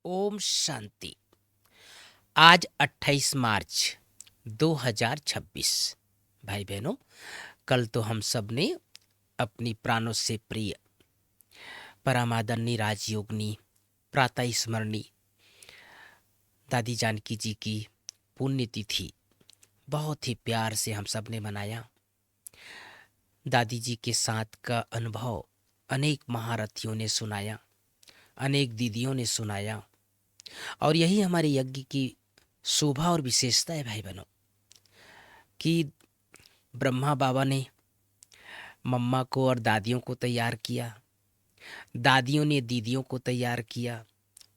ओम शांति। आज 28 मार्च 2026। भाई बहनों, कल तो हम सब ने अपनी प्राणों से प्रिय परमादरणी राजयोगिनी प्रातः स्मरणी दादी जानकी जी की पुण्यतिथि बहुत ही प्यार से हम सब ने मनाया। दादी जी के साथ का अनुभव अनेक महारथियों ने सुनाया, अनेक दीदियों ने सुनाया, और यही हमारे यज्ञ की शोभा और विशेषता है भाई बहनों कि ब्रह्मा बाबा ने मम्मा को और दादियों को तैयार किया, दादियों ने दीदियों को तैयार किया,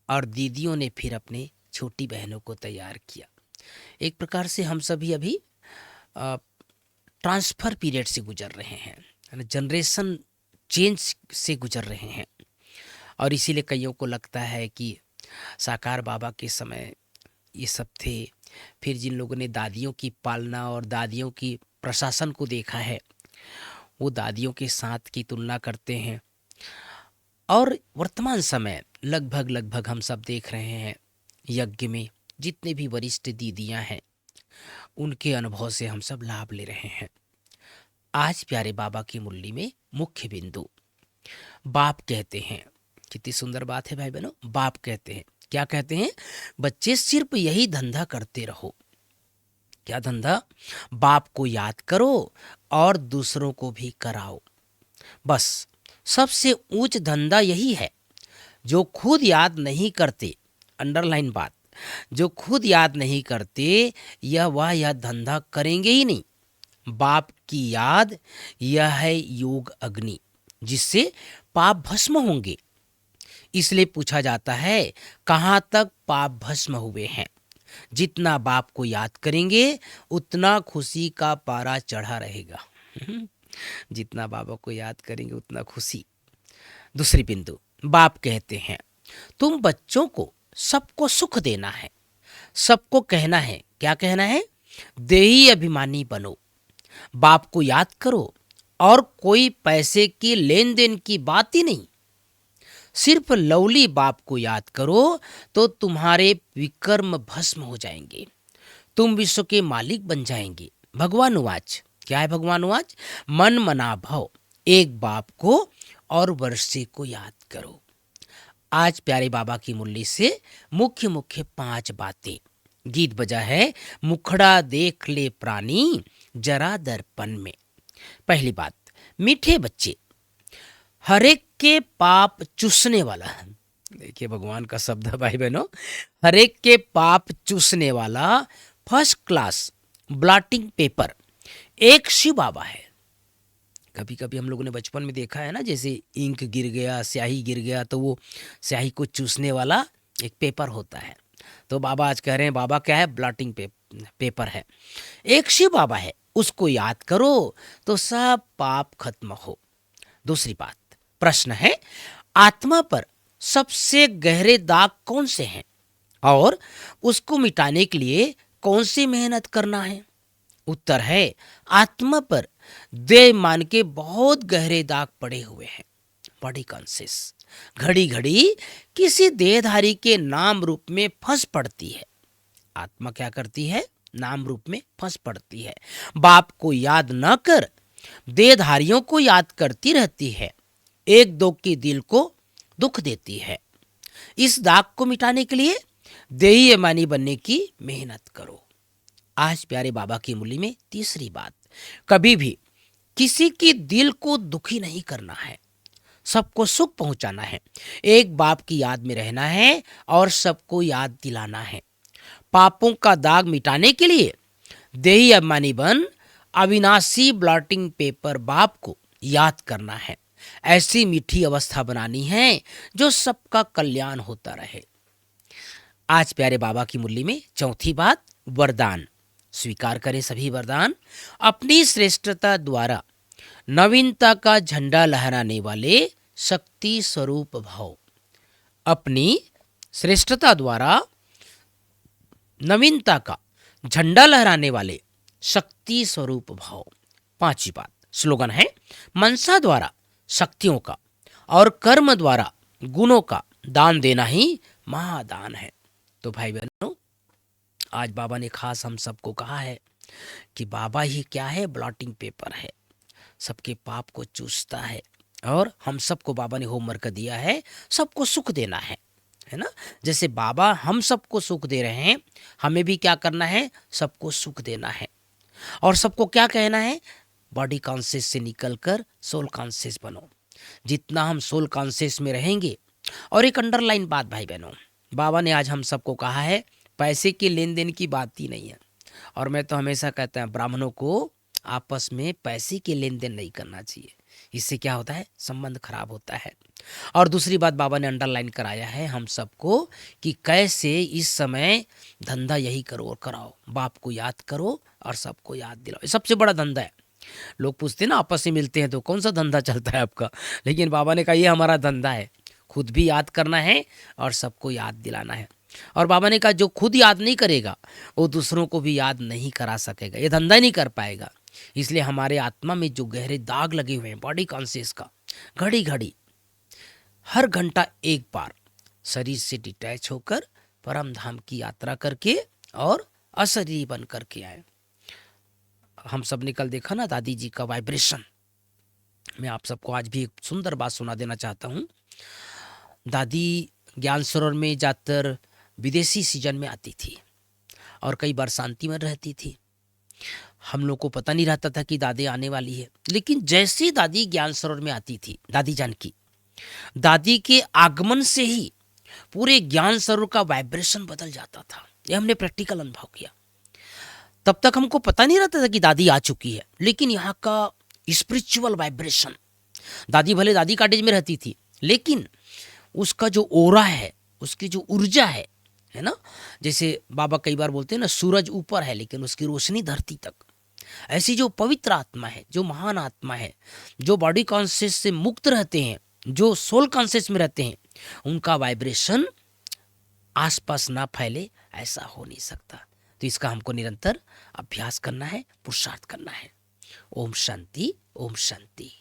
और दीदियों ने फिर अपने छोटी बहनों को तैयार किया। एक प्रकार से हम सभी अभी ट्रांसफर पीरियड से गुजर रहे हैं, जनरेशन चेंज से गुजर रहे हैं। और इसीलिए कईयों को लगता है कि साकार बाबा के समय ये सब थे, फिर जिन लोगों ने दादियों की पालना और दादियों की प्रशासन को देखा है वो दादियों के साथ की तुलना करते हैं। और वर्तमान समय लगभग हम सब देख रहे हैं यज्ञ में जितने भी वरिष्ठ दीदियां हैं उनके अनुभव से हम सब लाभ ले रहे हैं। आज प्यारे बाबा की मुरली में मुख्य बिंदु बाप कहते हैं। कितनी सुंदर बात है भाई बहनों। बाप कहते हैं, क्या कहते हैं? बच्चे सिर्फ यही धंधा करते रहो। क्या धंधा? बाप को याद करो और दूसरों को भी कराओ। बस सबसे ऊंच धंधा यही है। जो खुद याद नहीं करते, अंडरलाइन बात, जो खुद याद नहीं करते यह धंधा करेंगे ही नहीं। बाप की याद यह है योग अग्नि, जिससे पाप भस्म होंगे। इसलिए पूछा जाता है कहाँ तक पाप भस्म हुए हैं। जितना बाप को याद करेंगे उतना खुशी का पारा चढ़ा रहेगा। जितना बाबा को याद करेंगे उतना खुशी। दूसरी बिंदु, बाप कहते हैं तुम बच्चों को सबको सुख देना है, सबको कहना है। क्या कहना है? देही अभिमानी बनो, बाप को याद करो, और कोई पैसे की लेन देन की बात ही नहीं। सिर्फ लवली बाप को याद करो तो तुम्हारे विकर्म भस्म हो जाएंगे, तुम विश्व के मालिक बन जाएंगे। भगवान उवाच, क्या है भगवान उवाच? मन मना भव, एक बाप को और वर्षे को याद करो। आज प्यारे बाबा की मुरली से मुख्य मुख्य 5 बातें। गीत बजा है मुखड़ा देख ले प्राणी जरा दर्पण में। पहली बात, मीठे बच्चे हरेक के पाप चूसने वाला है। देखिए भगवान का शब्द है भाई बहनों, हरेक के पाप चूसने वाला फर्स्ट क्लास ब्लॉटिंग पेपर एक शिव बाबा है। कभी कभी हम लोगों ने बचपन में देखा है ना, जैसे इंक गिर गया, स्याही गिर गया, तो वो स्याही को चूसने वाला एक पेपर होता है। तो बाबा आज कह रहे हैं बाबा क्या है? ब्लॉटिंग पेपर है। एक शिव बाबा है, उसको याद करो तो सब पाप खत्म हो। दूसरी बात, प्रश्न है आत्मा पर सबसे गहरे दाग कौन से हैं और उसको मिटाने के लिए कौन सी मेहनत करना है? उत्तर है आत्मा पर देह मान के बहुत गहरे दाग पड़े हुए हैं। बॉडी कॉन्शियस घड़ी घड़ी किसी देहधारी के नाम रूप में फंस पड़ती है। आत्मा क्या करती है? नाम रूप में फंस पड़ती है। बाप को याद न कर देहधारियों को याद करती रहती है, एक दो के दिल को दुख देती है। इस दाग को मिटाने के लिए देही अमानी बनने की मेहनत करो। आज प्यारे बाबा की मुरली में तीसरी बात, कभी भी किसी की दिल को दुखी नहीं करना है, सबको सुख पहुंचाना है। एक बाप की याद में रहना है और सबको याद दिलाना है। पापों का दाग मिटाने के लिए देही अभिमानी बन अविनाशी ब्लॉटिंग पेपर बाप को याद करना है। ऐसी मीठी अवस्था बनानी है जो सबका कल्याण होता रहे। आज प्यारे बाबा की मुरली में चौथी बात, वरदान स्वीकार करें सभी वरदान। अपनी श्रेष्ठता द्वारा नवीनता का झंडा लहराने वाले शक्ति स्वरूप भव। अपनी श्रेष्ठता द्वारा नवीनता का झंडा लहराने वाले शक्ति स्वरूप भव। पांचवी बात, स्लोगन है मनसा द्वारा शक्तियों का और कर्म द्वारा गुणों का दान देना ही महादान है। तो भाई बहनों, आज बाबा ने खास हम सबको कहा है कि बाबा ही क्या है, ब्लॉटिंग पेपर है, सबके पाप को चूसता है। और हम सबको बाबा ने होमवर्क दिया है, सबको सुख देना है ना। जैसे बाबा हम सबको सुख दे रहे हैं, हमें भी क्या करना है, सबको सुख देना है। और सबको क्या कहना है, बॉडी कॉन्शियस से निकलकर सोल कॉन्शियस बनो। जितना हम सोल कॉन्शियस में रहेंगे। और एक अंडरलाइन बात भाई बहनों, बाबा ने आज हम सबको कहा है पैसे के लेन देन की बात ही नहीं है। और मैं तो हमेशा कहता हूँ ब्राह्मणों को आपस में पैसे के लेन देन नहीं करना चाहिए। इससे क्या होता है, संबंध खराब होता है। और दूसरी बात बाबा ने अंडरलाइन कराया है हम सबको कि कैसे इस समय धंधा यही करो और कराओ, बाप को याद करो और सबको याद दिलाओ। ये सबसे बड़ा धंधा है। लोग पूछते हैं ना आपस में मिलते हैं तो कौन सा धंधा चलता है आपका, लेकिन बाबा ने कहा ये हमारा धंधा है, खुद भी याद करना है और सबको याद दिलाना है। और बाबा ने कहा जो खुद याद नहीं करेगा वो दूसरों को भी याद नहीं करा सकेगा, ये धंधा नहीं कर पाएगा। इसलिए हमारे आत्मा में जो गहरे दाग लगे हुए हैं बॉडी कॉन्शियस का, घड़ी घड़ी हर घंटा एक बार शरीर से डिटैच होकर परम धाम की यात्रा करके और अशरीरी बन करके आए। हम सब ने कल देखा ना दादी जी का वाइब्रेशन। मैं आप सबको आज भी एक सुंदर बात सुना देना चाहता हूँ। दादी ज्ञान सरोवर में जाकर विदेशी सीजन में आती थी और कई बार शांति में रहती थी। हम लोग को पता नहीं रहता था कि दादी आने वाली है, लेकिन जैसे दादी ज्ञान सरोवर में आती थी, दादी जानकी, दादी के आगमन से ही पूरे ज्ञान सरोवर का वाइब्रेशन बदल जाता था। यह हमने प्रैक्टिकल अनुभव किया। तब तक हमको पता नहीं रहता था कि दादी आ चुकी है, लेकिन यहाँ का स्पिरिचुअल वाइब्रेशन, दादी भले दादी कॉटेज में रहती थी लेकिन उसका जो ओरा है, उसकी जो ऊर्जा है ना, जैसे बाबा कई बार बोलते हैं ना सूरज ऊपर है लेकिन उसकी रोशनी धरती तक, ऐसी जो पवित्र आत्मा है, जो महान आत्मा है, जो बॉडी कॉन्शियस से मुक्त रहते हैं, जो सोल कॉन्शियस में रहते हैं, उनका वाइब्रेशन आसपास ना फैले, ऐसा हो नहीं सकता। तो इसका हमको निरंतर अभ्यास करना है, पुरुषार्थ करना है। ओम शांति, ओम शांति।